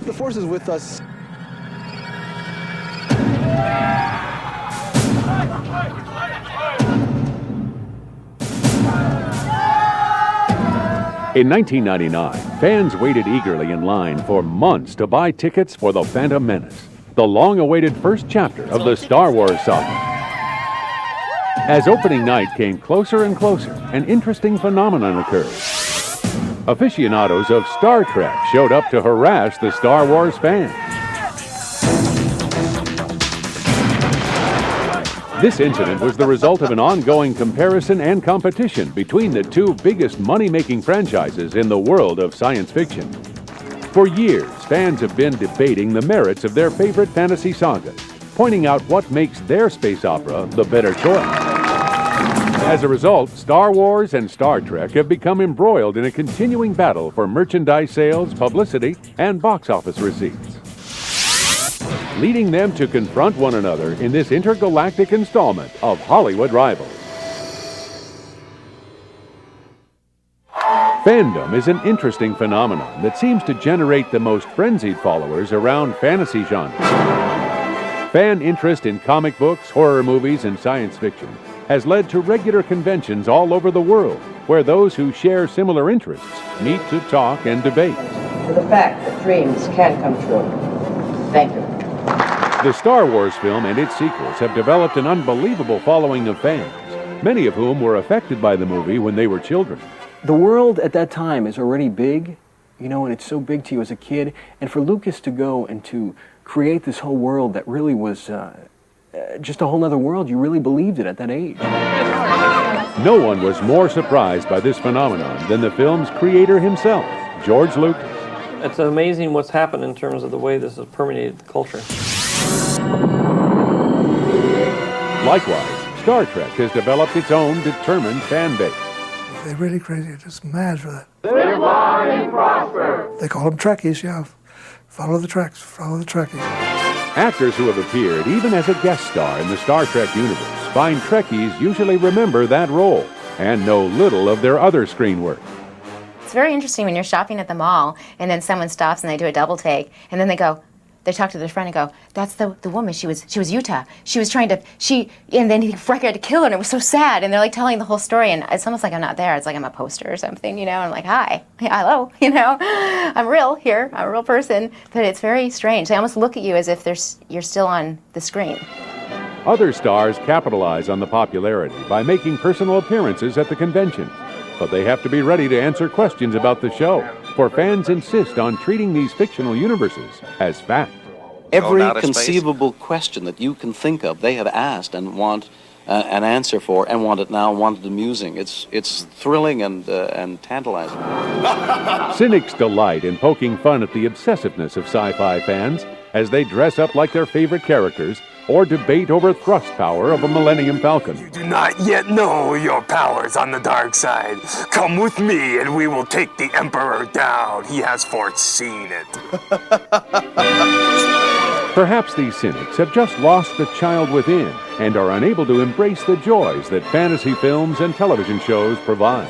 The Force is with us. In 1999, fans waited eagerly in line for months to buy tickets for The Phantom Menace, the long-awaited first chapter of the Star Wars saga. As opening night came closer and closer, an interesting phenomenon occurred. Aficionados of Star Trek showed up to harass the Star Wars fans. This incident was the result of an ongoing comparison and competition between the two biggest money-making franchises in the world of science fiction. For years, fans have been debating the merits of their favorite fantasy sagas, pointing out what makes their space opera the better choice. As a result, Star Wars and Star Trek have become embroiled in a continuing battle for merchandise sales, publicity, and box office receipts, leading them to confront one another in this intergalactic installment of Hollywood Rivals. Fandom is an interesting phenomenon that seems to generate the most frenzied followers around fantasy genres. Fan interest in comic books, horror movies, and science fiction has led to regular conventions all over the world where those who share similar interests meet to talk and debate. To the fact that dreams can come true. Thank you. The Star Wars film and its sequels have developed an unbelievable following of fans, many of whom were affected by the movie when they were children. The world at that time is already big, you know, and it's so big to you as a kid. And for Lucas to go and to create this whole world that really was just a whole other world, you really believed it at that age. No one was more surprised by this phenomenon than the film's creator himself, George Lucas. It's amazing what's happened in terms of the way this has permeated the culture. Likewise, Star Trek has developed its own determined fan base. They're really crazy, they're just mad for that. Live long and prosper. They call them Trekkies, yeah. Follow the Treks, follow the Trekkies. Actors who have appeared even as a guest star in the Star Trek universe find Trekkies usually remember that role and know little of their other screen work. It's very interesting when you're shopping at the mall and then someone stops and they do a double take and then they talk to their friend and go, that's the woman, she was Utah. She was trying to, and then he had to kill her and it was so sad. And they're like telling the whole story and it's almost like I'm not there. It's like I'm a poster or something, you know, and I'm like, hi, hello, you know, I'm real here, I'm a real person. But it's very strange. They almost look at you as if you're still on the screen. Other stars capitalize on the popularity by making personal appearances at the conventions. But they have to be ready to answer questions about the show, for fans insist on treating these fictional universes as fact. Every conceivable question that you can think of, they have asked and want an answer for, and want it now, want it amusing. It's thrilling and tantalizing. Cynics delight in poking fun at the obsessiveness of sci-fi fans as they dress up like their favorite characters or debate over thrust power of a Millennium Falcon. You do not yet know your powers on the dark side. Come with me and we will take the Emperor down. He has foreseen it. Perhaps these cynics have just lost the child within and are unable to embrace the joys that fantasy films and television shows provide.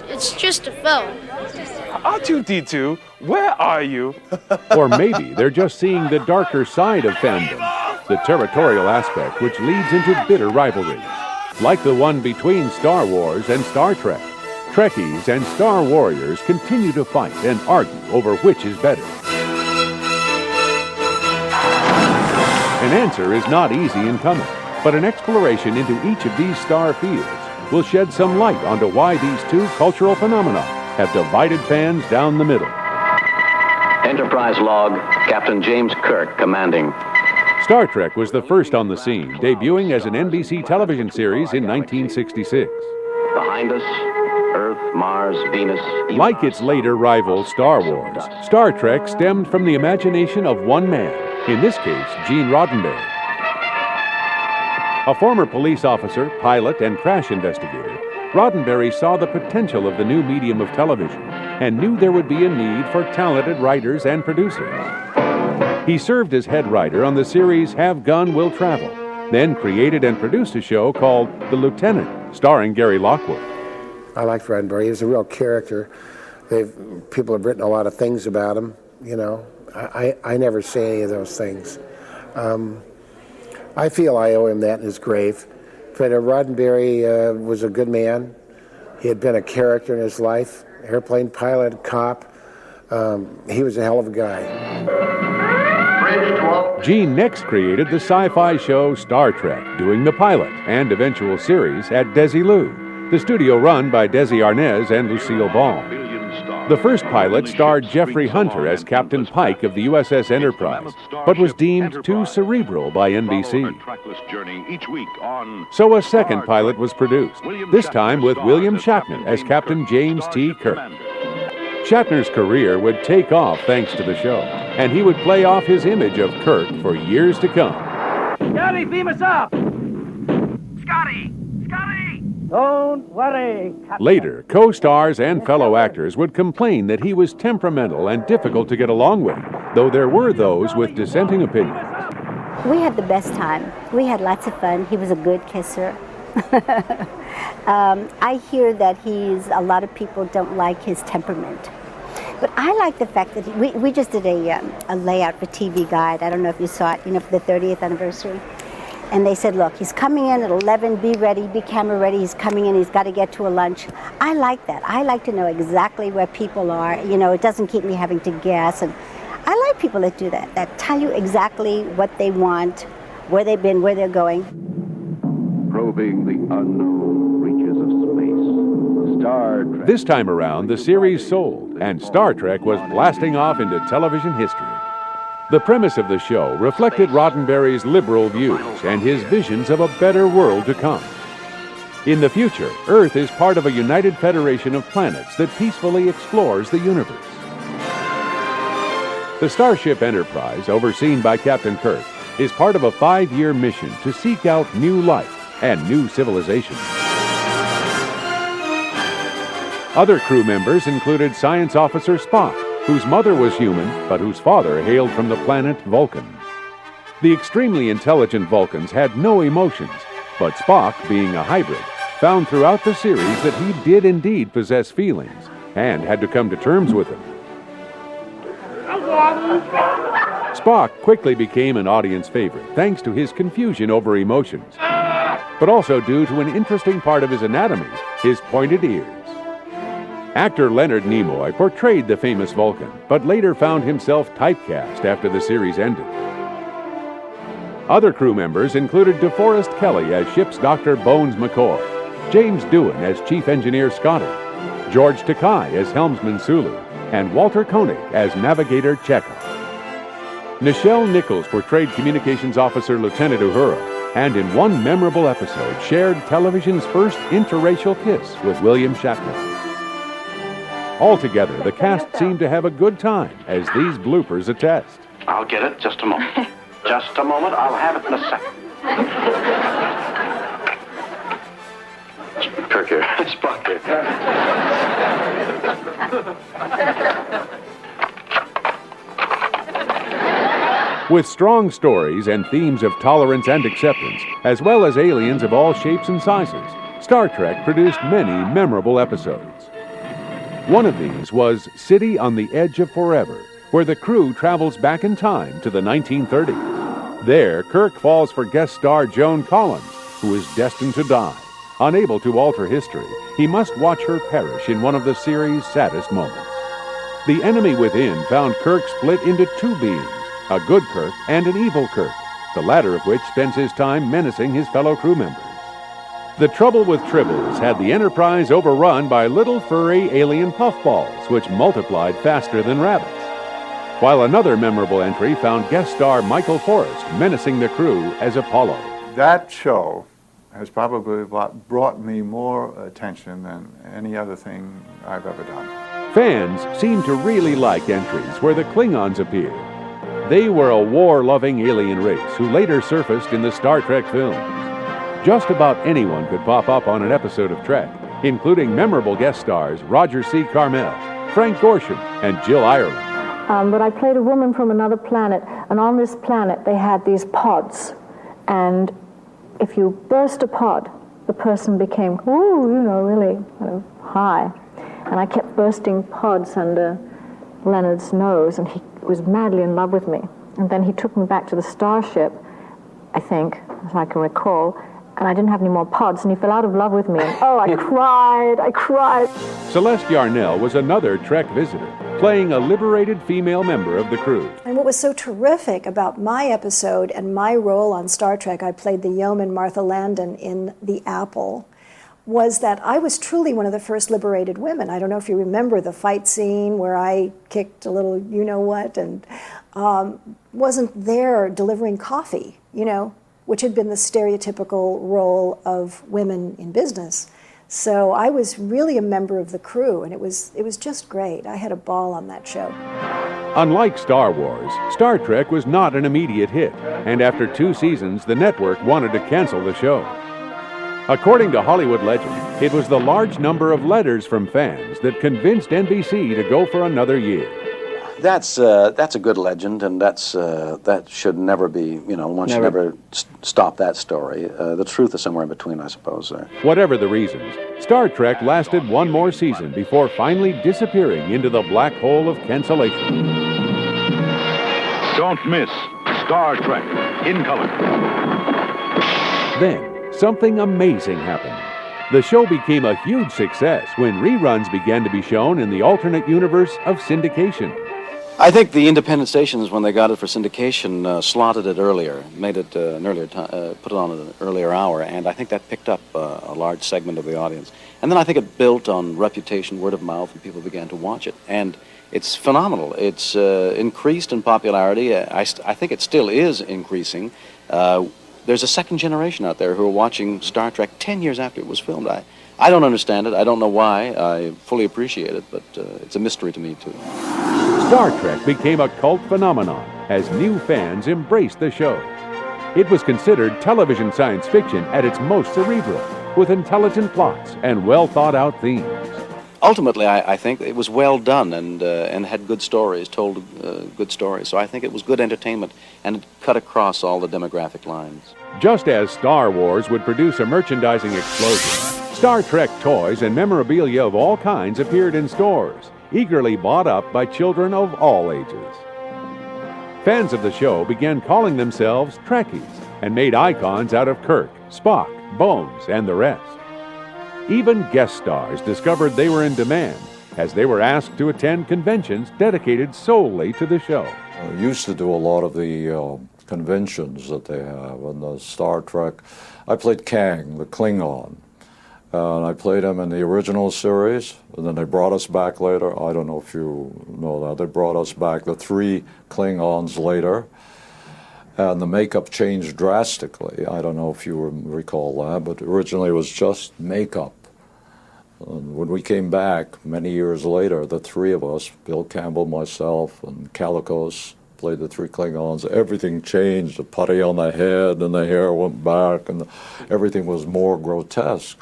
It's just a film. R2-D2, where are you? Or maybe they're just seeing the darker side of fandom, the territorial aspect which leads into bitter rivalries, like the one between Star Wars and Star Trek. Trekkies and Star Warriors continue to fight and argue over which is better. An answer is not easy in coming, but an exploration into each of these star fields will shed some light onto why these two cultural phenomena have divided fans down the middle. Enterprise log, Captain James Kirk commanding. Star Trek was the first on the scene, debuting as an NBC television series in 1966. Behind us, Earth, Mars, Venus. Like its later rival, Star Wars, Star Trek stemmed from the imagination of one man, in this case, Gene Roddenberry. A former police officer, pilot, and crash investigator, Roddenberry saw the potential of the new medium of television and knew there would be a need for talented writers and producers. He served as head writer on the series Have Gun, Will Travel, then created and produced a show called The Lieutenant, starring Gary Lockwood. I liked Roddenberry. He was a real character. People have written a lot of things about him, you know. I never say any of those things. I feel I owe him that in his grave. But Roddenberry was a good man. He had been a character in his life, airplane pilot, cop. He was a hell of a guy. Gene next created the sci-fi show Star Trek, doing the pilot and eventual series at Desilu, the studio run by Desi Arnaz and Lucille Ball. The first pilot starred Jeffrey Hunter as Captain Pike of the USS Enterprise, but was deemed too cerebral by NBC. So a second pilot was produced, this time with William Shatner as Captain James T. Kirk. Shatner's career would take off thanks to the show, and he would play off his image of Kirk for years to come. Scotty, beam us up! Scotty! Scotty! Don't worry, Captain. Later, co-stars and fellow actors would complain that he was temperamental and difficult to get along with, though there were those with dissenting opinions. We had the best time. We had lots of fun. He was a good kisser. I hear that a lot of people don't like his temperament. But I like the fact that we just did a layout for TV Guide. I don't know if you saw it, for the 30th anniversary. And they said, look, he's coming in at 11, be ready, be camera ready, he's coming in, he's got to get to a lunch. I like that. I like to know exactly where people are. It doesn't keep me having to guess. And I like people that do that tell you exactly what they want, where they've been, where they're going. Probing the unknown reaches of space. Star Trek. This time around, the series sold, and Star Trek was blasting off into television history. The premise of the show reflected Roddenberry's liberal views and his visions of a better world to come. In the future, Earth is part of a united federation of planets that peacefully explores the universe. The Starship Enterprise, overseen by Captain Kirk, is part of a 5-year mission to seek out new life and new civilizations. Other crew members included Science Officer Spock, whose mother was human, but whose father hailed from the planet Vulcan. The extremely intelligent Vulcans had no emotions, but Spock, being a hybrid, found throughout the series that he did indeed possess feelings, and had to come to terms with them. Spock quickly became an audience favorite, thanks to his confusion over emotions, but also due to an interesting part of his anatomy, his pointed ears. Actor Leonard Nimoy portrayed the famous Vulcan, but later found himself typecast after the series ended. Other crew members included DeForest Kelley as ship's Dr. Bones McCoy, James Doohan as Chief Engineer Scotty, George Takei as Helmsman Sulu, and Walter Koenig as Navigator Chekhov. Nichelle Nichols portrayed Communications Officer Lieutenant Uhura, and in one memorable episode shared television's first interracial kiss with William Shatner. Altogether, the cast seemed to have a good time, as these bloopers attest. I'll get it. Just a moment. Just a moment. I'll have it in a second. Kirk here. Spock here. With strong stories and themes of tolerance and acceptance, as well as aliens of all shapes and sizes, Star Trek produced many memorable episodes. One of these was City on the Edge of Forever, where the crew travels back in time to the 1930s. There, Kirk falls for guest star Joan Collins, who is destined to die. Unable to alter history, he must watch her perish in one of the series' saddest moments. The enemy within found Kirk split into two beings, a good Kirk and an evil Kirk, the latter of which spends his time menacing his fellow crew members. The trouble with tribbles had the Enterprise overrun by little furry alien puffballs, which multiplied faster than rabbits. While another memorable entry found guest star Michael Forrest menacing the crew as Apollo. That show has probably brought me more attention than any other thing I've ever done. Fans seemed to really like entries where the Klingons appeared. They were a war-loving alien race who later surfaced in the Star Trek films. Just about anyone could pop up on an episode of Trek, including memorable guest stars Roger C. Carmel, Frank Gorshin, and Jill Ireland. But I played a woman from another planet, and on this planet they had these pods. And if you burst a pod, the person became, really high. And I kept bursting pods under Leonard's nose, and he was madly in love with me. And then he took me back to the starship, I think, as I can recall, and I didn't have any more pods, and he fell out of love with me. And oh, I cried. Celeste Yarnell was another Trek visitor, playing a liberated female member of the crew. And what was so terrific about my episode and my role on Star Trek, I played the yeoman Martha Landon in The Apple, was that I was truly one of the first liberated women. I don't know if you remember the fight scene where I kicked a little you-know-what and wasn't there delivering coffee, which had been the stereotypical role of women in business. So I was really a member of the crew, and it was just great. I had a ball on that show. Unlike Star Wars, Star Trek was not an immediate hit, and after 2 seasons, the network wanted to cancel the show. According to Hollywood legend, it was the large number of letters from fans that convinced NBC to go for another year. That's a good legend, and that should never be, one should never stop that story. The truth is somewhere in between, I suppose. Whatever the reasons, Star Trek lasted 1 more season before finally disappearing into the black hole of cancellation. Don't miss Star Trek in color. Then, something amazing happened. The show became a huge success when reruns began to be shown in the alternate universe of syndication. I think the independent stations, when they got it for syndication, slotted it earlier, made it an earlier put it on at an earlier hour, and I think that picked up a large segment of the audience. And then I think it built on reputation, word of mouth, and people began to watch it. And it's phenomenal. It's increased in popularity. I think it still is increasing. There's a second generation out there who are watching Star Trek 10 years after it was filmed. I don't understand it. I don't know why. I fully appreciate it, but it's a mystery to me, too. Star Trek became a cult phenomenon as new fans embraced the show. It was considered television science fiction at its most cerebral, with intelligent plots and well-thought-out themes. Ultimately, I think it was well done and had good stories, told good stories. So I think it was good entertainment, and it cut across all the demographic lines. Just as Star Wars would produce a merchandising explosion, Star Trek toys and memorabilia of all kinds appeared in stores, eagerly bought up by children of all ages. Fans of the show began calling themselves Trekkies and made icons out of Kirk, Spock, Bones, and the rest. Even guest stars discovered they were in demand as they were asked to attend conventions dedicated solely to the show. I used to do a lot of the conventions that they have in the Star Trek. I played Kang, the Klingon. And I played him in the original series, and then they brought us back later. I don't know if you know that. They brought us back the 3 Klingons later, and the makeup changed drastically. I don't know if you recall that, but originally it was just makeup. And when we came back many years later, the 3 of us, Bill Campbell, myself, and Calicos, played the 3 Klingons. Everything changed. The putty on the head, and the hair went back, and everything was more grotesque.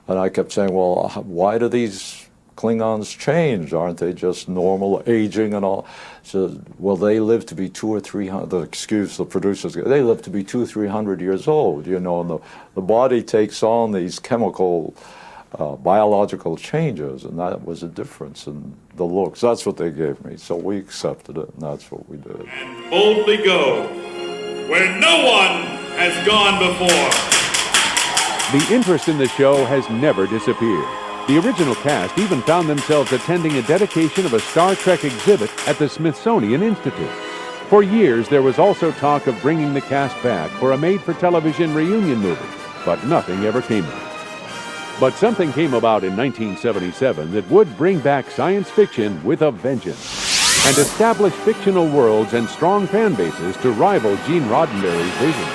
And I kept saying, well, why do these Klingons change? Aren't they just normal aging and all? So, well, they live to be 200 or 300, the producers, they live to be 200 or 300 years old, and the body takes on these chemical, biological changes, and that was a difference in the looks. That's what they gave me, so we accepted it, and that's what we did. And boldly go where no one has gone before. The interest in the show has never disappeared. The original cast even found themselves attending a dedication of a Star Trek exhibit at the Smithsonian Institute. For years, there was also talk of bringing the cast back for a made-for-television reunion movie, but nothing ever came of it. But something came about in 1977 that would bring back science fiction with a vengeance and establish fictional worlds and strong fan bases to rival Gene Roddenberry's vision.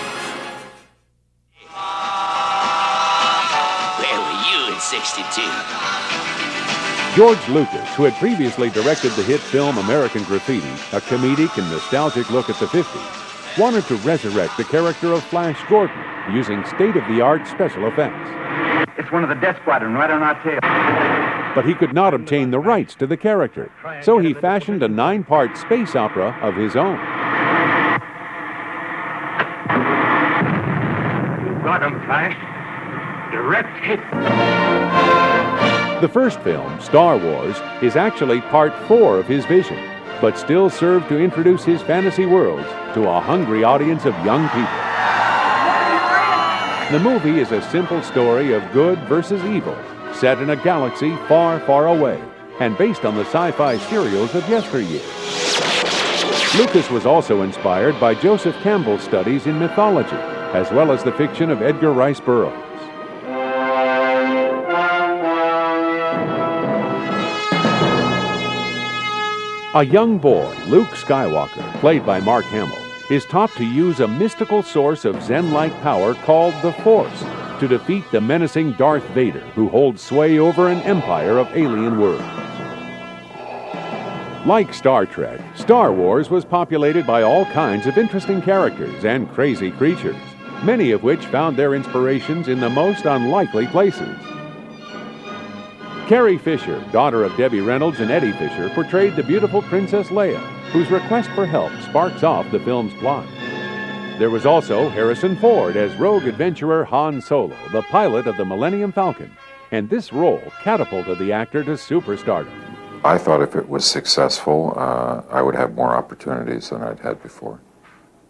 Where were you in '62? George Lucas, who had previously directed the hit film American Graffiti, a comedic and nostalgic look at the 50s, wanted to resurrect the character of Flash Gordon using state-of-the-art special effects. It's one of the Death Squadron right on our tail. But he could not obtain the rights to the character, so he fashioned a 9-part space opera of his own. You got him, Flash. Direct hit. The first film, Star Wars, is actually part 4 of his vision. but still served to introduce his fantasy worlds to a hungry audience of young people. The movie is a simple story of good versus evil, set in a galaxy far, far away, and based on the sci-fi serials of yesteryear. Lucas was also inspired by Joseph Campbell's studies in mythology, as well as the fiction of Edgar Rice Burroughs. A young boy, Luke Skywalker, played by Mark Hamill, is taught to use a mystical source of Zen-like power called the Force to defeat the menacing Darth Vader, who holds sway over an empire of alien worlds. Like Star Trek, Star Wars was populated by all kinds of interesting characters and crazy creatures, many of which found their inspirations in the most unlikely places. Carrie Fisher, daughter of Debbie Reynolds and Eddie Fisher, portrayed the beautiful Princess Leia, whose request for help sparks off the film's plot. There was also Harrison Ford as rogue adventurer Han Solo, the pilot of the Millennium Falcon, and this role catapulted the actor to superstardom. I thought if it was successful, I would have more opportunities than I'd had before.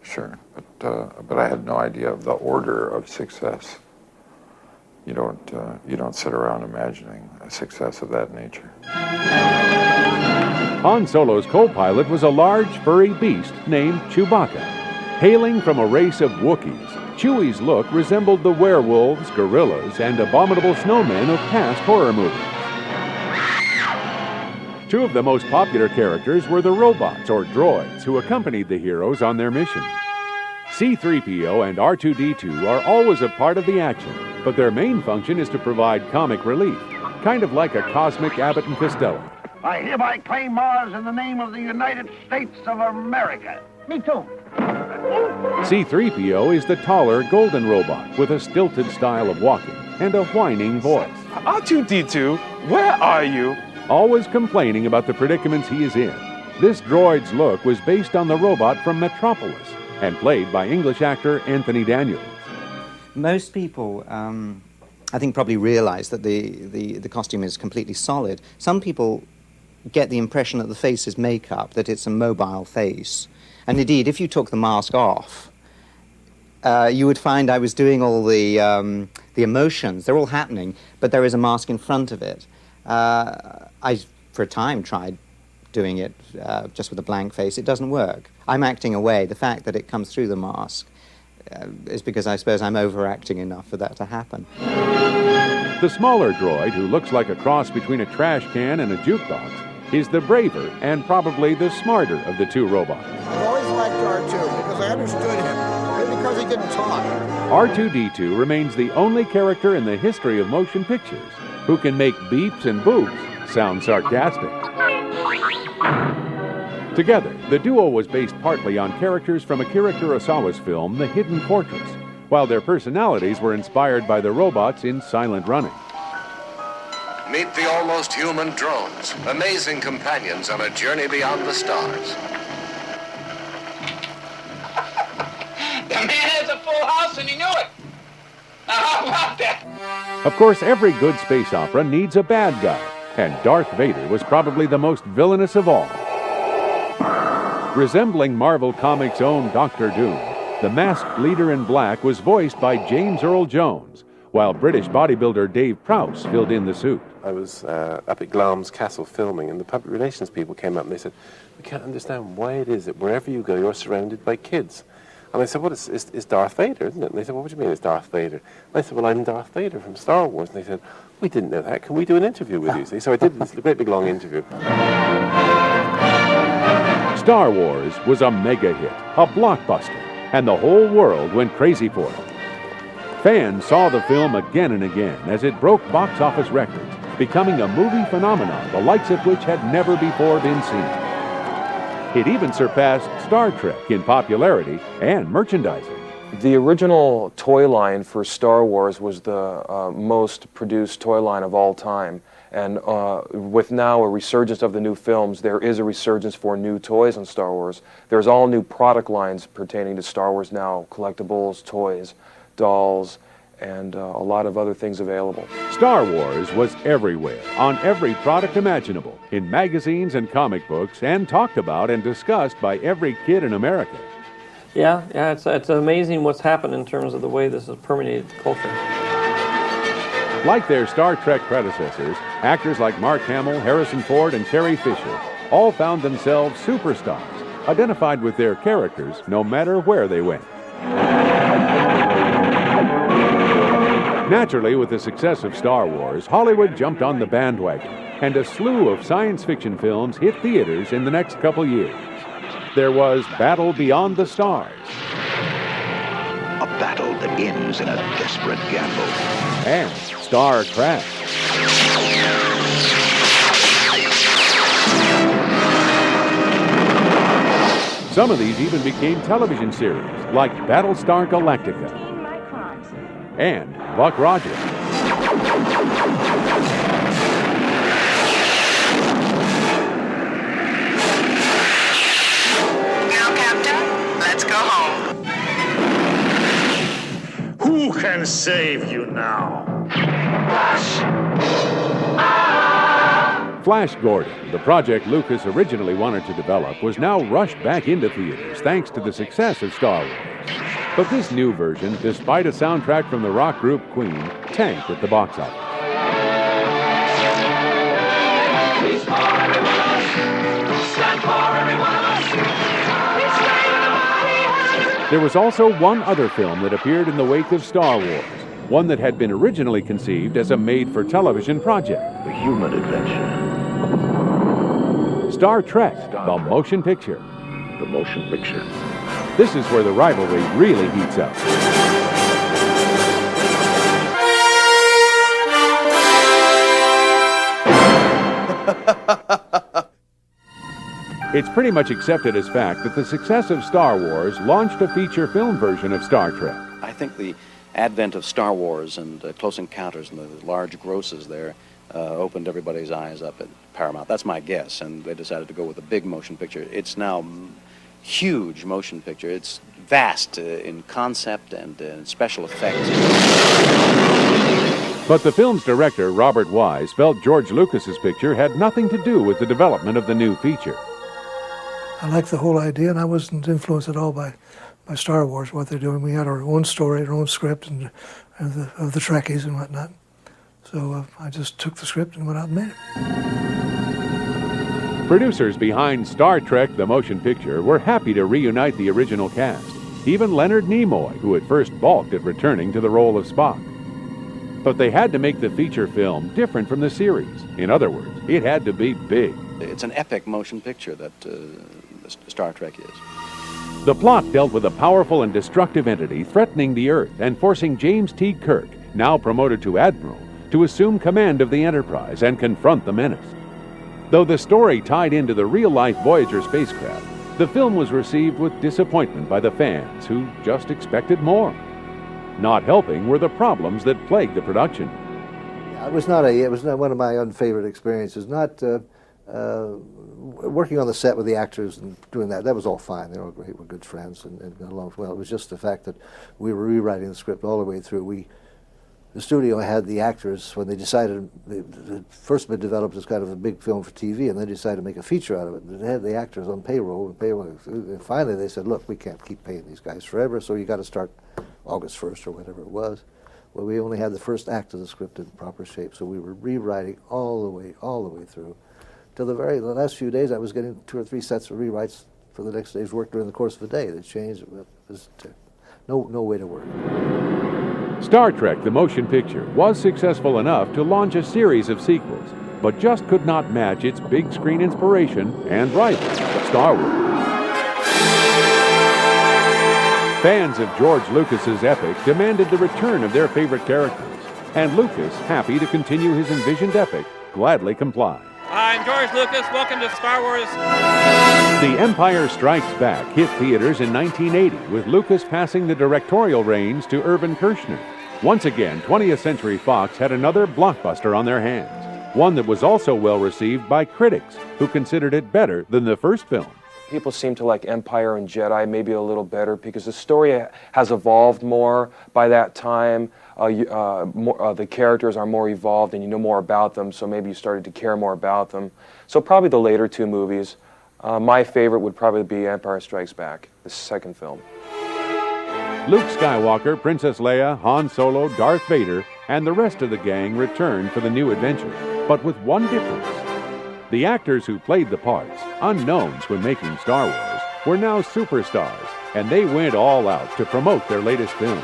Sure, but I had no idea of the order of success. You don't sit around imagining a success of that nature. Han Solo's co-pilot was a large, furry beast named Chewbacca. Hailing from a race of Wookiees, Chewie's look resembled the werewolves, gorillas, and abominable snowmen of past horror movies. Two of the most popular characters were the robots, or droids, who accompanied the heroes on their mission. C-3PO and R2-D2 are always a part of the action, but their main function is to provide comic relief, kind of like a cosmic Abbott and Costello. I hereby claim Mars in the name of the United States of America. Me too. C-3PO is the taller, golden robot with a stilted style of walking and a whining voice. R2-D2, where are you? Always complaining about the predicaments he is in. This droid's look was based on the robot from Metropolis and played by English actor Anthony Daniels. Most people, I think, probably realize that the costume is completely solid. Some people get the impression that the face is makeup, that it's a mobile face. And indeed, if you took the mask off, you would find I was doing all the emotions. They're all happening, but there is a mask in front of it. I, for a time, tried doing it just with a blank face. It doesn't work. I'm acting away. The fact that it comes through the mask is because I suppose I'm overacting enough for that to happen. The smaller droid, who looks like a cross between a trash can and a jukebox, is the braver and probably the smarter of the two robots. I've always liked R2 because I understood him, and because he didn't talk. R2-D2 remains the only character in the history of motion pictures who can make beeps and boops sound sarcastic. Together, the duo was based partly on characters from Akira Kurosawa's film The Hidden Fortress, while their personalities were inspired by the robots in Silent Running. Meet the almost human drones, amazing companions on a journey beyond the stars. The man has a full house and he knew it. Now, how about that? Of course, every good space opera needs a bad guy, and Darth Vader was probably the most villainous of all. Resembling Marvel Comics' own Doctor Doom, the masked leader in black was voiced by James Earl Jones, while British bodybuilder Dave Prowse filled in the suit. I was up at Glamis Castle filming, and the public relations people came up and they said, "We can't understand why it is that wherever you go, you're surrounded by kids." And I said, "Well, it's Darth Vader, isn't it?" And they said, "Well, what do you mean it's Darth Vader?" And I said, "Well, I'm Darth Vader from Star Wars." And they said, "We didn't know that. Can we do an interview with you?" So I did this great big long interview. Star Wars was a mega hit, a blockbuster, and the whole world went crazy for it. Fans saw the film again and again as it broke box office records, becoming a movie phenomenon the likes of which had never before been seen. It even surpassed Star Trek in popularity and merchandising. The original toy line for Star Wars was the most produced toy line of all time. And with now a resurgence of the new films, there is a resurgence for new toys on Star Wars. There's all new product lines pertaining to Star Wars now, collectibles, toys, dolls, and a lot of other things available. Star Wars was everywhere, on every product imaginable, in magazines and comic books, and talked about and discussed by every kid in America. Yeah, it's amazing what's happened in terms of the way this has permeated culture. Like their Star Trek predecessors, actors like Mark Hamill, Harrison Ford, and Carrie Fisher all found themselves superstars, identified with their characters no matter where they went. Naturally, with the success of Star Wars, Hollywood jumped on the bandwagon, and a slew of science fiction films hit theaters in the next couple years. There was Battle Beyond the Stars. A battle that ends in a desperate gamble. And Star Trek. Some of these even became television series, like Battlestar Galactica and Buck Rogers. Now, Captain, let's go home. Who can save you now? Flash Gordon, the project Lucas originally wanted to develop, was now rushed back into theaters thanks to the success of Star Wars. But this new version, despite a soundtrack from the rock group Queen, tanked at the box office. There was also one other film that appeared in the wake of Star Wars, one that had been originally conceived as a made-for-television project. The human adventure. Star Trek, the motion picture. The motion picture. This is where the rivalry really heats up. It's pretty much accepted as fact that the success of Star Wars launched a feature film version of Star Trek. I think the advent of Star Wars and Close Encounters and the large grosses there opened everybody's eyes up at Paramount. That's my guess, and they decided to go with a big motion picture. It's now huge motion picture. It's vast in concept and in special effects. But the film's director, Robert Wise, felt George Lucas's picture had nothing to do with the development of the new feature. I liked the whole idea, and I wasn't influenced at all by Star Wars, what they're doing. We had our own story, our own script, and of the Trekkies and whatnot. So I just took the script and went out and made it. Producers behind Star Trek, the motion picture, were happy to reunite the original cast. Even Leonard Nimoy, who at first balked at returning to the role of Spock. But they had to make the feature film different from the series. In other words, it had to be big. It's an epic motion picture that Star Trek is. The plot dealt with a powerful and destructive entity threatening the Earth and forcing James T. Kirk, now promoted to Admiral, to assume command of the Enterprise and confront the menace. Though the story tied into the real-life Voyager spacecraft, the film was received with disappointment by the fans who just expected more. Not helping were the problems that plagued the production. It was not one of my unfavorite experiences. Not working on the set with the actors and doing that. That was all fine. They were all great. We're good friends and got along well. It was just the fact that we were rewriting the script all the way through. The studio had the actors when they decided. The first been developed as kind of a big film for TV, and they decided to make a feature out of it. They had the actors on payroll. And finally, they said, "Look, we can't keep paying these guys forever, so you got to start August 1st or whatever it was." Well, we only had the first act of the script in proper shape, so we were rewriting all the way through. Till the last few days, I was getting 2 or 3 sets of rewrites for the next day's work during the course of a day. They changed. It was no way to work. Star Trek, the motion picture, was successful enough to launch a series of sequels, but just could not match its big screen inspiration and rival, Star Wars. Fans of George Lucas's epic demanded the return of their favorite characters, and Lucas, happy to continue his envisioned epic, gladly complied. I'm George Lucas. Welcome to Star Wars. The Empire Strikes Back hit theaters in 1980, with Lucas passing the directorial reins to Irvin Kershner. Once again, 20th Century Fox had another blockbuster on their hands, one that was also well received by critics, who considered it better than the first film. People seem to like Empire and Jedi maybe a little better because the story has evolved more by that time. The characters are more evolved and you know more about them, so maybe you started to care more about them. So probably the later two movies. My favorite would probably be Empire Strikes Back, the second film. Luke Skywalker, Princess Leia, Han Solo, Darth Vader, and the rest of the gang return for the new adventure, but with one difference. The actors who played the parts, unknowns when making Star Wars, were now superstars, and they went all out to promote their latest film.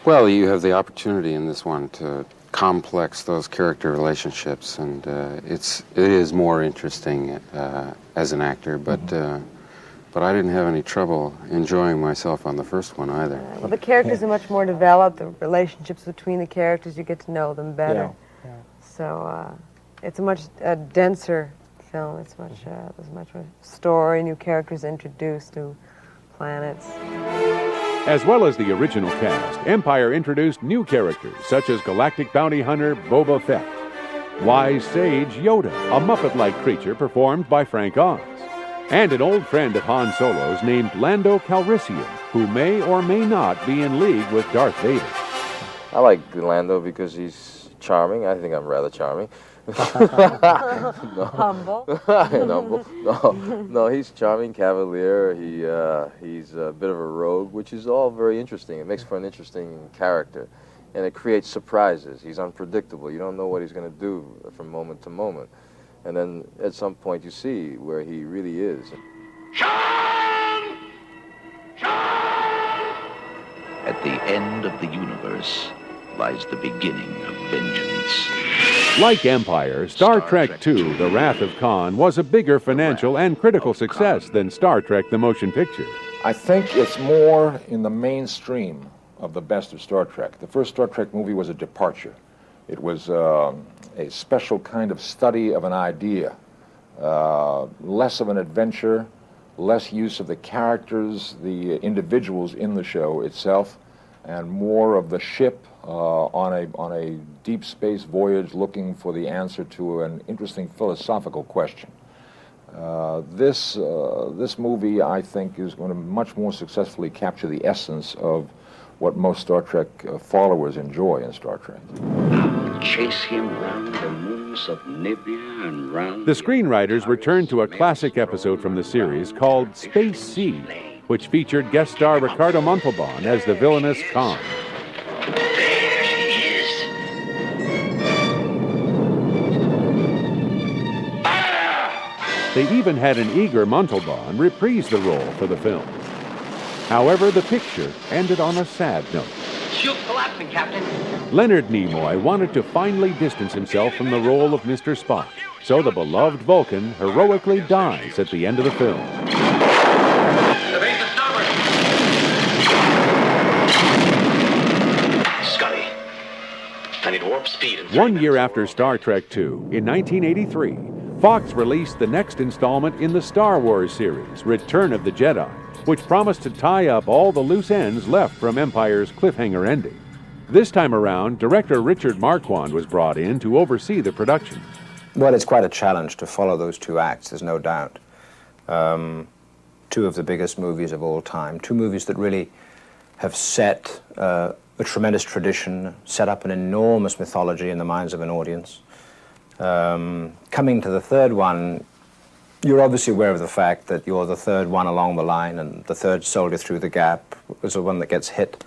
Well, you have the opportunity in this one to complex those character relationships, and it is more interesting as an actor, but I didn't have any trouble enjoying myself on the first one either. Well, the characters are much more developed, the relationships between the characters, you get to know them better. Yeah. So it's a much denser film. It's much, there's much more story, new characters introduced, new planets. As well as the original cast, Empire introduced new characters such as Galactic Bounty Hunter Boba Fett, Wise Sage Yoda, a Muppet-like creature performed by Frank Oz, and an old friend of Han Solo's named Lando Calrissian, who may or may not be in league with Darth Vader. I like Lando because he's charming. I think I'm rather charming. Humble. Humble. No, he's charming, cavalier. He's a bit of a rogue, which is all very interesting. It makes for an interesting character, and it creates surprises. He's unpredictable. You don't know what he's going to do from moment to moment, and then at some point you see where he really is. At the end of the universe lies the beginning of vengeance. Like Empire, Star Trek II, The Wrath of Khan, was a bigger financial and critical success than Star Trek the Motion Picture. I think it's more in the mainstream of the best of Star Trek. The first Star Trek movie was a departure. It was a special kind of study of an idea, less of an adventure, less use of the characters, the individuals in the show itself, and more of the ship on a deep space voyage looking for the answer to an interesting philosophical question. This movie, I think, is going to much more successfully capture the essence of what most Star Trek followers enjoy in Star Trek. Chase him round the moons of Nibia and round... The screenwriters returned to a classic episode from the series called Space Sea, which featured guest star Ricardo Montalban as the villainous Khan. They even had an eager Montalban reprise the role for the film. However, the picture ended on a sad note. Shoot collapsing, Captain. Leonard Nimoy wanted to finally distance himself from the role of Mr. Spock, so the beloved Vulcan heroically dies at the end of the film. The base is starboard. Scotty, I need warp speed. 1 year after Star Trek II, in 1983, Fox released the next installment in the Star Wars series, Return of the Jedi, which promised to tie up all the loose ends left from Empire's cliffhanger ending. This time around, director Richard Marquand was brought in to oversee the production. Well, it's quite a challenge to follow those two acts, there's no doubt. Two of the biggest movies of all time, two movies that really have set a tremendous tradition, set up an enormous mythology in the minds of an audience. Coming to the third one, you're obviously aware of the fact that you're the third one along the line and the third soldier through the gap is the one that gets hit.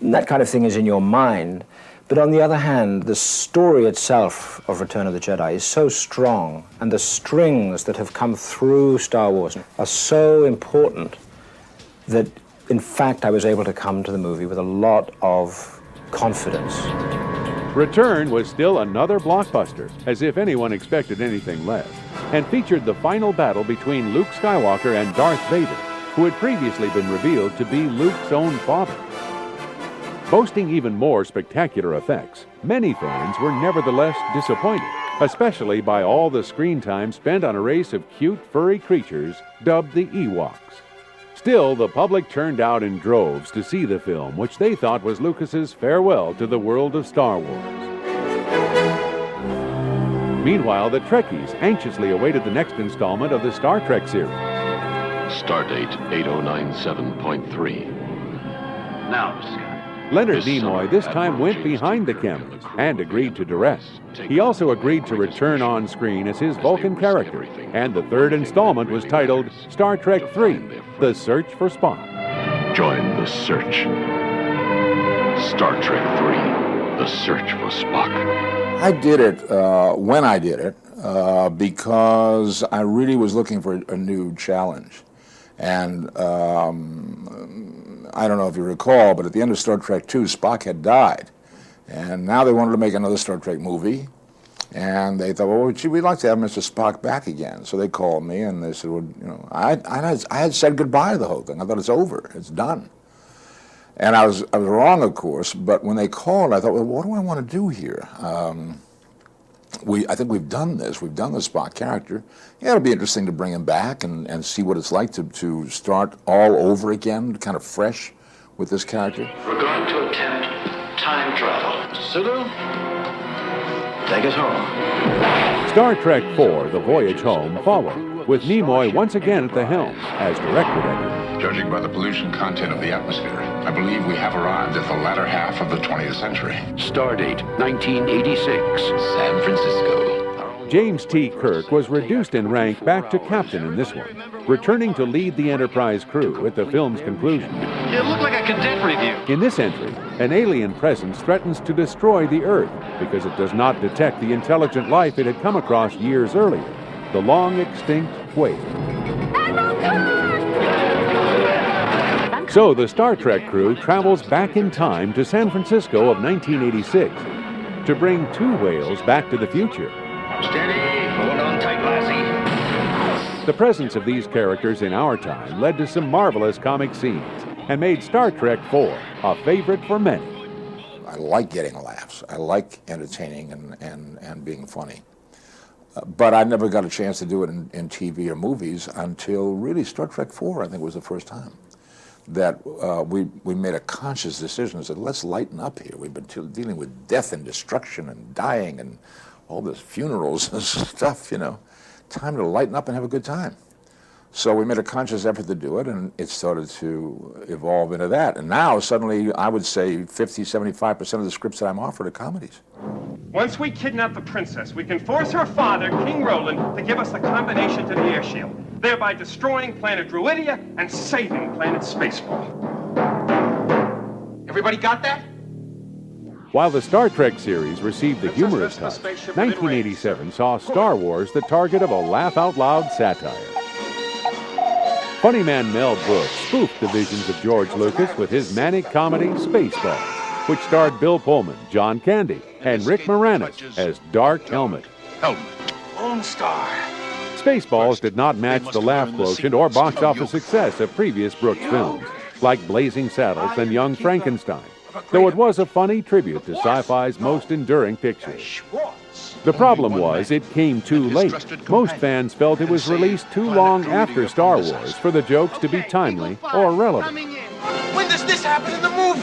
And that kind of thing is in your mind. But on the other hand, the story itself of Return of the Jedi is so strong, and the strings that have come through Star Wars are so important that, in fact, I was able to come to the movie with a lot of confidence. Return was still another blockbuster, as if anyone expected anything less, and featured the final battle between Luke Skywalker and Darth Vader, who had previously been revealed to be Luke's own father. Boasting even more spectacular effects, many fans were nevertheless disappointed, especially by all the screen time spent on a race of cute, furry creatures dubbed the Ewoks. Still, the public turned out in droves to see the film, which they thought was Lucas's farewell to the world of Star Wars. Meanwhile, the Trekkies anxiously awaited the next installment of the Star Trek series. Stardate 8097.3. Now, Scott. Leonard Nimoy this time went behind the cameras and agreed to direct. He also agreed to return on screen as his Vulcan character, and the third installment was titled Star Trek III: The Search for Spock. Join the search. Star Trek III: The Search for Spock. I did it when I did it because I really was looking for a new challenge. And I don't know if you recall, but at the end of Star Trek II, Spock had died. And now they wanted to make another Star Trek movie. And they thought, well, gee, we'd like to have Mr. Spock back again. So they called me and they said, well, you know, I had said goodbye to the whole thing. I thought it's over, it's done. And I was wrong, of course, but when they called, I thought, well, what do I want to do here? I think we've done this. We've done the Spock character. Yeah, it'll be interesting to bring him back and see what it's like to start all over again, kind of fresh with this character. We're going to attempt time travel. Sulu, take us home. Star Trek IV: The Voyage Home followed, with Nimoy once again at the helm as director editor. Judging by the pollution content of the atmosphere, I believe we have arrived at the latter half of the 20th century. Stardate 1986. San Francisco. James T. Kirk was reduced in rank back to captain in this one, returning to lead the Enterprise crew at the film's conclusion. You look like a cadet review. In this entry, an alien presence threatens to destroy the Earth because it does not detect the intelligent life it had come across years earlier, the long-extinct whale. So the Star Trek crew travels back in time to San Francisco of 1986 to bring two whales back to the future. Steady, hold on tight, lassie. The presence of these characters in our time led to some marvelous comic scenes and made Star Trek IV a favorite for many. I like getting laughs. I like entertaining and being funny. But I never got a chance to do it in TV or movies until really Star Trek IV, I think, was the first time that we made a conscious decision and said, let's lighten up here. We've been dealing with death and destruction and dying and all this funerals and stuff, you know. Time to lighten up and have a good time. So we made a conscious effort to do it, and it started to evolve into that. And now, suddenly, I would say 50, 75% of the scripts that I'm offered are comedies. Once we kidnap the princess, we can force her father, King Roland, to give us the combination to the air shield, thereby destroying planet Druidia and saving planet Spaceball. Everybody got that? While the Star Trek series received the humorous touch, 1987 saw Star Wars the target of a laugh-out-loud satire. Funny man Mel Brooks spoofed the visions of George Lucas with his manic comedy Spaceballs, which starred Bill Pullman, John Candy, and Rick Moranis as Dark Helmet. Lone Star. Spaceballs did not match the laugh quotient or box office success of previous Brooks films, like Blazing Saddles and Young Frankenstein, though it was a funny tribute to sci-fi's most enduring picture. The problem was it came too late. Most fans felt it was released too long after Star Wars for the jokes to be timely or relevant. When does this happen in the movie?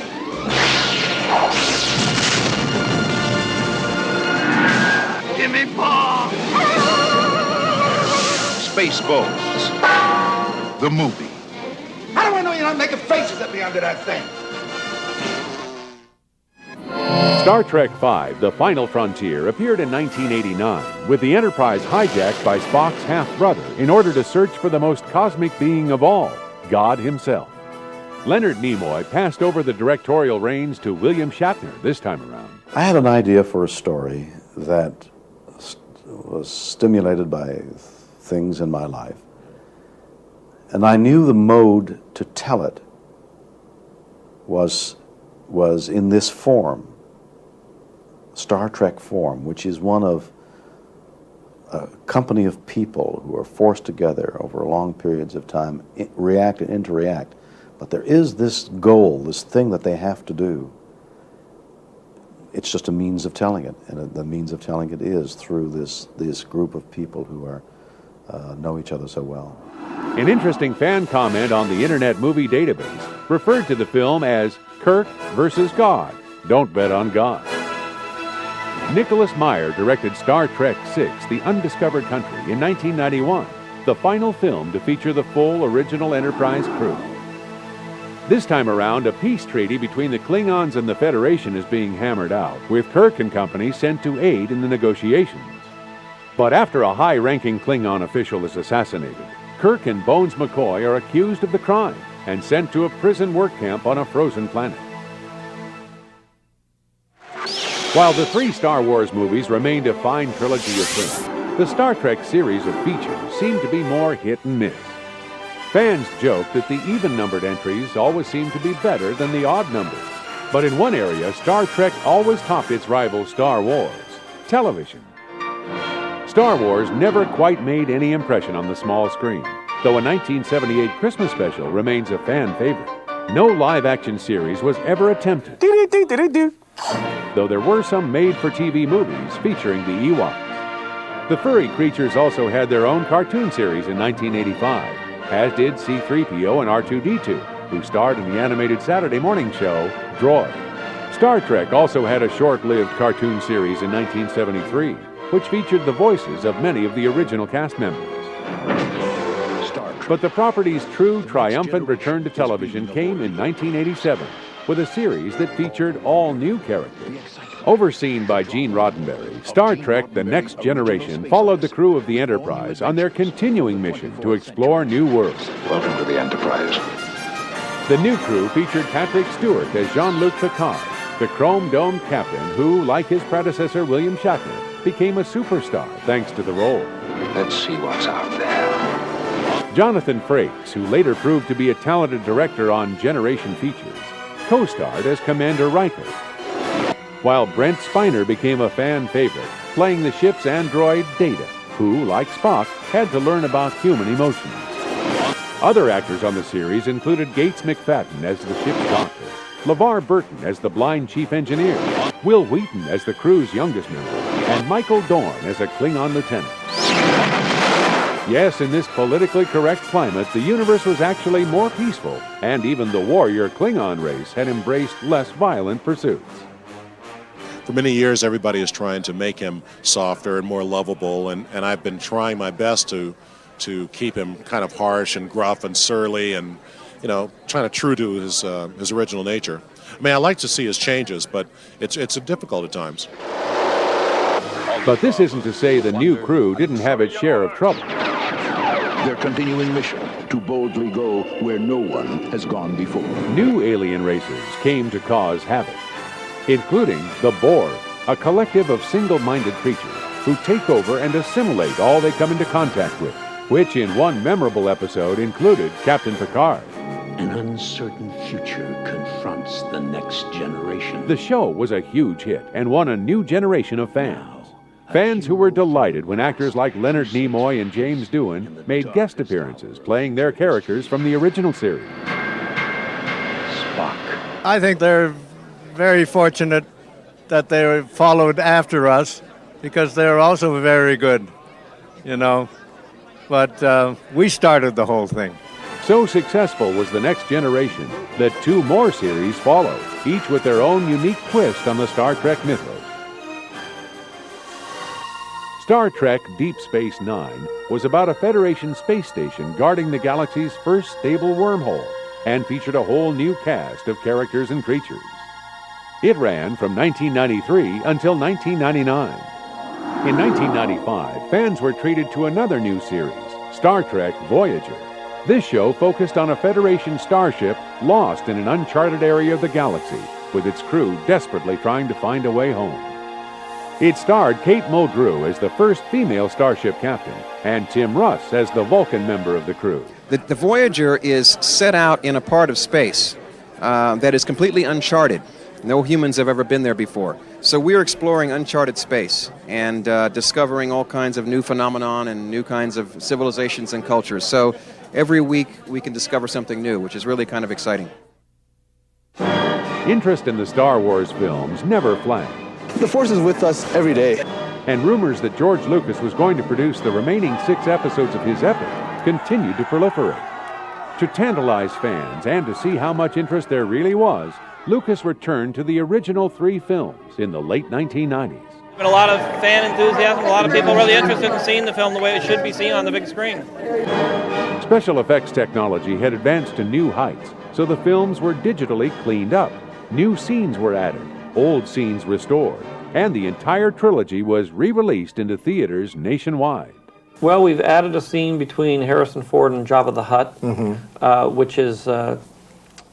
Give me ball! Spaceballs, the movie. How do I know you're not making faces at me under that thing? Star Trek V: The Final Frontier appeared in 1989, with the Enterprise hijacked by Spock's half-brother in order to search for the most cosmic being of all, God himself. Leonard Nimoy passed over the directorial reins to William Shatner this time around. I had an idea for a story that was stimulated by things in my life, and I knew the mode to tell it was in this form, Star Trek form, which is one of a company of people who are forced together over long periods of time, react and interact. But there is this goal, this thing that they have to do. It's just a means of telling it, and the means of telling it is through this group of people who are know each other so well. An interesting fan comment on the Internet Movie Database referred to the film as Kirk versus God. Don't bet on God. Nicholas Meyer directed Star Trek VI, The Undiscovered Country, in 1991, the final film to feature the full original Enterprise crew. This time around, a peace treaty between the Klingons and the Federation is being hammered out, with Kirk and company sent to aid in the negotiations. But after a high-ranking Klingon official is assassinated, Kirk and Bones McCoy are accused of the crime and sent to a prison work camp on a frozen planet. While the 3 Star Wars movies remained a fine trilogy of films, the Star Trek series of features seemed to be more hit and miss. Fans joke that the even-numbered entries always seem to be better than the odd numbers. But in one area, Star Trek always topped its rival Star Wars: television. Star Wars never quite made any impression on the small screen, though a 1978 Christmas special remains a fan favorite. No live-action series was ever attempted, though there were some made-for-TV movies featuring the Ewoks. The furry creatures also had their own cartoon series in 1985, as did C-3PO and R2-D2, who starred in the animated Saturday morning show, Droid. Star Trek also had a short-lived cartoon series in 1973, which featured the voices of many of the original cast members. But the property's true triumphant return to television came in 1987, with a series that featured all new characters. Overseen by Gene Roddenberry, Star Trek: The Next Generation followed the crew of the Enterprise on their continuing mission to explore new worlds. Welcome to the Enterprise. The new crew featured Patrick Stewart as Jean-Luc Picard, the chrome-domed captain who, like his predecessor William Shatner, became a superstar thanks to the role. Let's see what's out there. Jonathan Frakes, who later proved to be a talented director on Generation Features, co-starred as Commander Riker, while Brent Spiner became a fan favorite, playing the ship's android Data, who, like Spock, had to learn about human emotions. Other actors on the series included Gates McFadden as the ship's doctor, LeVar Burton as the blind chief engineer, Will Wheaton as the crew's youngest member, and Michael Dorn as a Klingon lieutenant. Yes, in this politically correct climate, the universe was actually more peaceful, and even the warrior Klingon race had embraced less violent pursuits. For many years, everybody is trying to make him softer and more lovable, and I've been trying my best to keep him kind of harsh and gruff and surly and, trying to true to his original nature. I mean, I like to see his changes, but it's difficult at times. But this isn't to say the new crew didn't have its share of trouble. Their continuing mission to boldly go where no one has gone before. New alien races came to cause havoc, including the Borg, a collective of single-minded creatures who take over and assimilate all they come into contact with, which in one memorable episode included Captain Picard. An uncertain future confronts the next generation. The show was a huge hit and won a new generation of fans. Fans who were delighted when actors like Leonard Nimoy and James Doohan made guest appearances playing their characters from the original series. Spock. I think they're very fortunate that they followed after us because they're also very good, But we started the whole thing. So successful was The Next Generation that 2 more series followed, each with their own unique twist on the Star Trek mythos. Star Trek Deep Space Nine was about a Federation space station guarding the galaxy's first stable wormhole and featured a whole new cast of characters and creatures. It ran from 1993 until 1999. In 1995, fans were treated to another new series, Star Trek Voyager. This show focused on a Federation starship lost in an uncharted area of the galaxy, with its crew desperately trying to find a way home. It starred Kate Mulgrew as the first female starship captain, and Tim Russ as the Vulcan member of the crew. The Voyager is set out in a part of space that is completely uncharted. No humans have ever been there before. So we're exploring uncharted space and discovering all kinds of new phenomenon and new kinds of civilizations and cultures. So every week we can discover something new, which is really kind of exciting. Interest in the Star Wars films never flagged. The Force is with us every day. And rumors that George Lucas was going to produce the remaining 6 episodes of his epic continued to proliferate. To tantalize fans and to see how much interest there really was, Lucas returned to the original 3 films in the late 1990s. A lot of fan enthusiasm, a lot of people really interested in seeing the film the way it should be seen on the big screen. Special effects technology had advanced to new heights, so the films were digitally cleaned up. New scenes were added, old scenes restored, and the entire trilogy was re-released into theaters nationwide. Well, we've added a scene between Harrison Ford and Jabba the Hutt, which is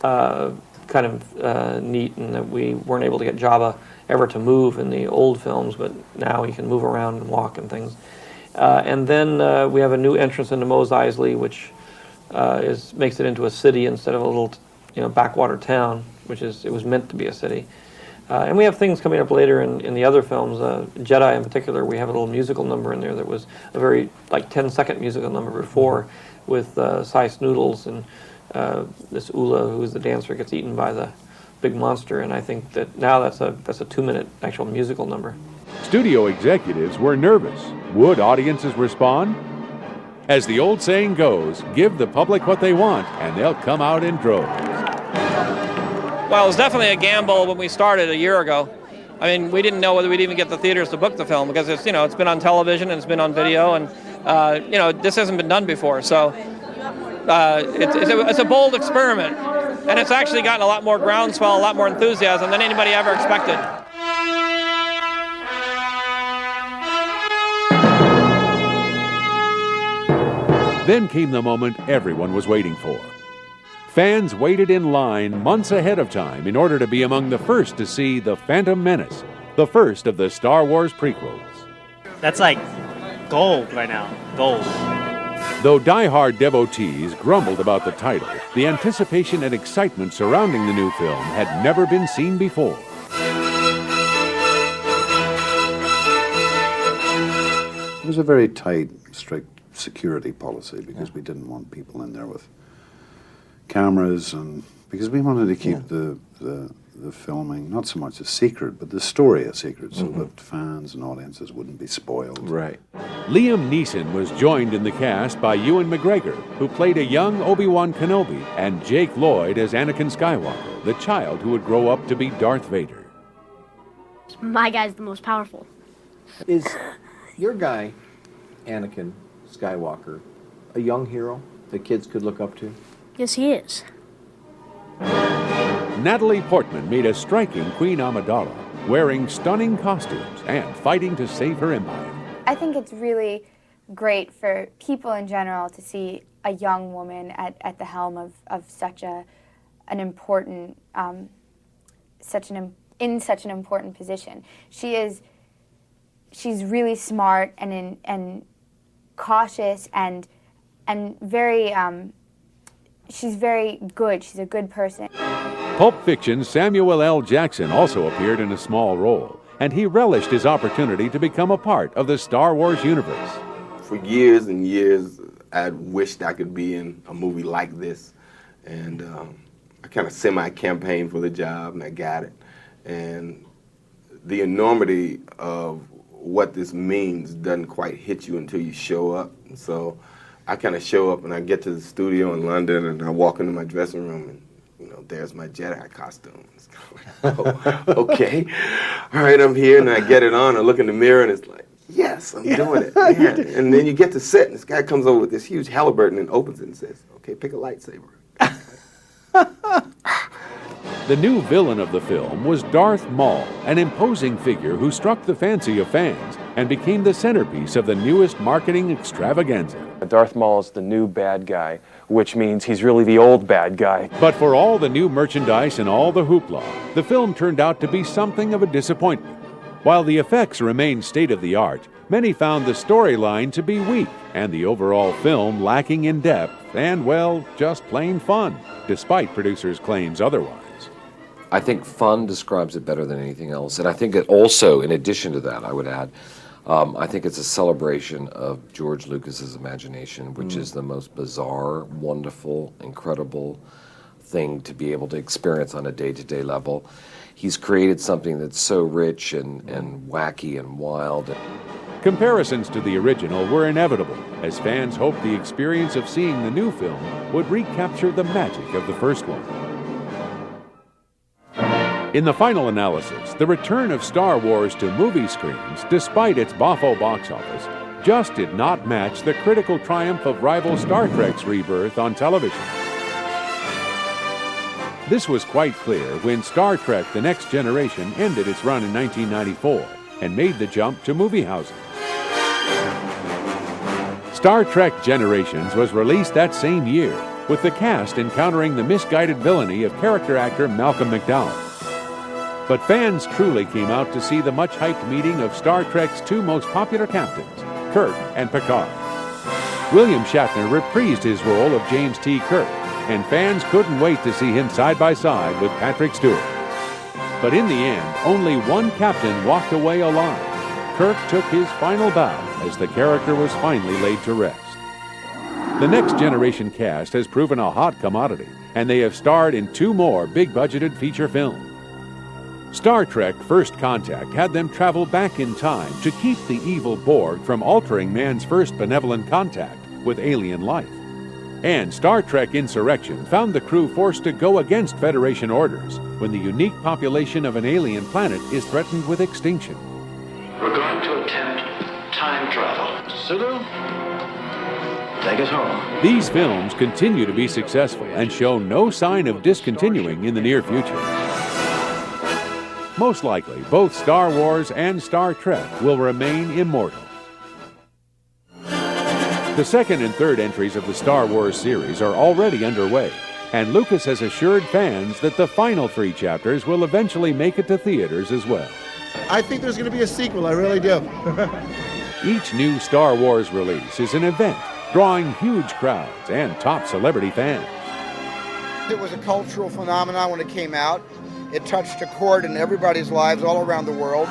kind of neat in that we weren't able to get Jabba ever to move in the old films, but now he can move around and walk and things. And then we have a new entrance into Mos Eisley, which makes it into a city instead of a little, backwater town, it was meant to be a city. And we have things coming up later in the other films. Jedi in particular, we have a little musical number in there that was a very 10-second musical number before with Cy Snoodles and this Ula, who's the dancer, gets eaten by the big monster. And I think that now that's a 2-minute actual musical number. Studio executives were nervous. Would audiences respond? As the old saying goes, give the public what they want, and they'll come out in droves. Well, it was definitely a gamble when we started a year ago. I mean, we didn't know whether we'd even get the theaters to book the film because it's been on television and it's been on video, and this hasn't been done before. So it's a bold experiment, and it's actually gotten a lot more groundswell, a lot more enthusiasm than anybody ever expected. Then came the moment everyone was waiting for. Fans waited in line months ahead of time in order to be among the first to see The Phantom Menace, the first of the Star Wars prequels. That's like gold right now, gold. Though die-hard devotees grumbled about the title, the anticipation and excitement surrounding the new film had never been seen before. It was a very tight, strict security policy because we didn't want people in there with cameras, and because we wanted to keep the filming not so much a secret, but the story a secret, so that fans and audiences wouldn't be spoiled. Right. Liam Neeson was joined in the cast by Ewan McGregor, who played a young Obi-Wan Kenobi, and Jake Lloyd as Anakin Skywalker, the child who would grow up to be Darth Vader. My guy's the most powerful. Is your guy, Anakin Skywalker, a young hero that kids could look up to? Yes, he is. Natalie Portman made a striking Queen Amidala, wearing stunning costumes and fighting to save her empire. I think it's really great for people in general to see a young woman at the helm of such an important, in such an important position. She's really smart and cautious and very. She's very good. She's a good person. Pulp Fiction's Samuel L. Jackson also appeared in a small role, and he relished his opportunity to become a part of the Star Wars universe. For years and years, I wished I could be in a movie like this, and I kind of semi-campaigned for the job, and I got it. And the enormity of what this means doesn't quite hit you until you show up. So I kind of show up and I get to the studio in London and I walk into my dressing room and, there's my Jedi costume. It's kind of like, oh, okay. All right, I'm here, and I get it on. I look in the mirror and it's like, yes, I'm doing it. Man. And then you get to set and this guy comes over with this huge Halliburton and opens it and says, okay, pick a lightsaber. The new villain of the film was Darth Maul, an imposing figure who struck the fancy of fans and became the centerpiece of the newest marketing extravaganza. Darth Maul is the new bad guy, which means he's really the old bad guy. But for all the new merchandise and all the hoopla, the film turned out to be something of a disappointment. While the effects remained state-of-the-art, many found the storyline to be weak and the overall film lacking in depth and, well, just plain fun, despite producers' claims otherwise. I think fun describes it better than anything else. And I think it also, in addition to that, I would add, I think it's a celebration of George Lucas's imagination, which is the most bizarre, wonderful, incredible thing to be able to experience on a day-to-day level. He's created something that's so rich and wacky and wild. Comparisons to the original were inevitable, as fans hoped the experience of seeing the new film would recapture the magic of the first one. In the final analysis, the return of Star Wars to movie screens, despite its boffo box office, just did not match the critical triumph of rival Star Trek's rebirth on television. This was quite clear when Star Trek: The Next Generation ended its run in 1994 and made the jump to movie housing. Star Trek Generations was released that same year, with the cast encountering the misguided villainy of character actor Malcolm McDowell. But fans truly came out to see the much-hyped meeting of Star Trek's two most popular captains, Kirk and Picard. William Shatner reprised his role of James T. Kirk, and fans couldn't wait to see him side by side with Patrick Stewart. But in the end, only one captain walked away alive. Kirk took his final bow as the character was finally laid to rest. The Next Generation cast has proven a hot commodity, and they have starred in two more big-budgeted feature films. Star Trek: First Contact had them travel back in time to keep the evil Borg from altering man's first benevolent contact with alien life. And Star Trek: Insurrection found the crew forced to go against Federation orders when the unique population of an alien planet is threatened with extinction. We're going to attempt time travel. Sulu, take us home. These films continue to be successful and show no sign of discontinuing in the near future. Most likely, both Star Wars and Star Trek will remain immortal. The second and third entries of the Star Wars series are already underway, and Lucas has assured fans that the final 3 chapters will eventually make it to theaters as well. I think there's going to be a sequel, I really do. Each new Star Wars release is an event, drawing huge crowds and top celebrity fans. It was a cultural phenomenon when it came out. It touched a chord in everybody's lives all around the world.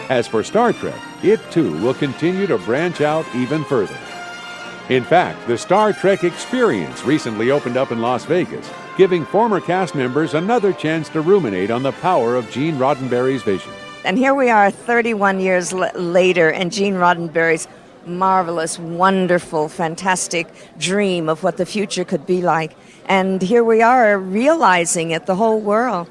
As for Star Trek, it too will continue to branch out even further. In fact, the Star Trek Experience recently opened up in Las Vegas, giving former cast members another chance to ruminate on the power of Gene Roddenberry's vision. And here we are 31 years later, and Gene Roddenberry's marvelous, wonderful, fantastic dream of what the future could be like. And here we are realizing it, the whole world.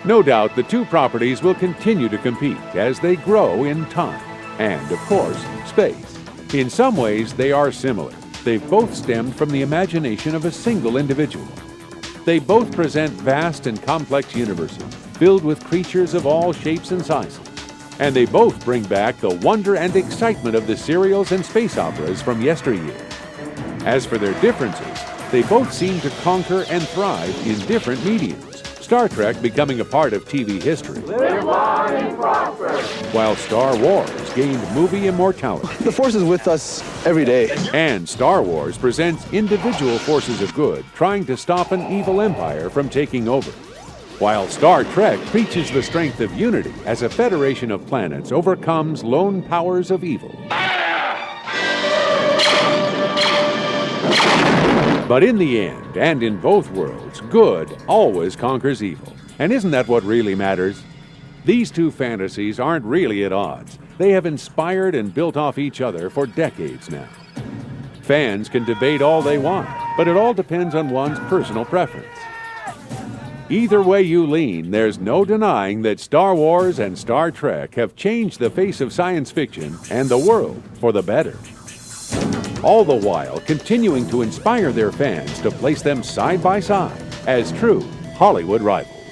No doubt the two properties will continue to compete as they grow in time and, of course, space. In some ways, they are similar. They've both stemmed from the imagination of a single individual. They both present vast and complex universes filled with creatures of all shapes and sizes. And they both bring back the wonder and excitement of the serials and space operas from yesteryear. As for their differences, they both seem to conquer and thrive in different mediums, Star Trek becoming a part of TV history, Live long and prosper. while Star Wars gained movie immortality. The Force is with us every day. And Star Wars presents individual forces of good trying to stop an evil empire from taking over, while Star Trek preaches the strength of unity as a federation of planets overcomes lone powers of evil. But in the end, and in both worlds, good always conquers evil. And isn't that what really matters? These two fantasies aren't really at odds. They have inspired and built off each other for decades now. Fans can debate all they want, but it all depends on one's personal preference. Either way you lean, there's no denying that Star Wars and Star Trek have changed the face of science fiction and the world for the better. All the while continuing to inspire their fans to place them side by side as true Hollywood rivals.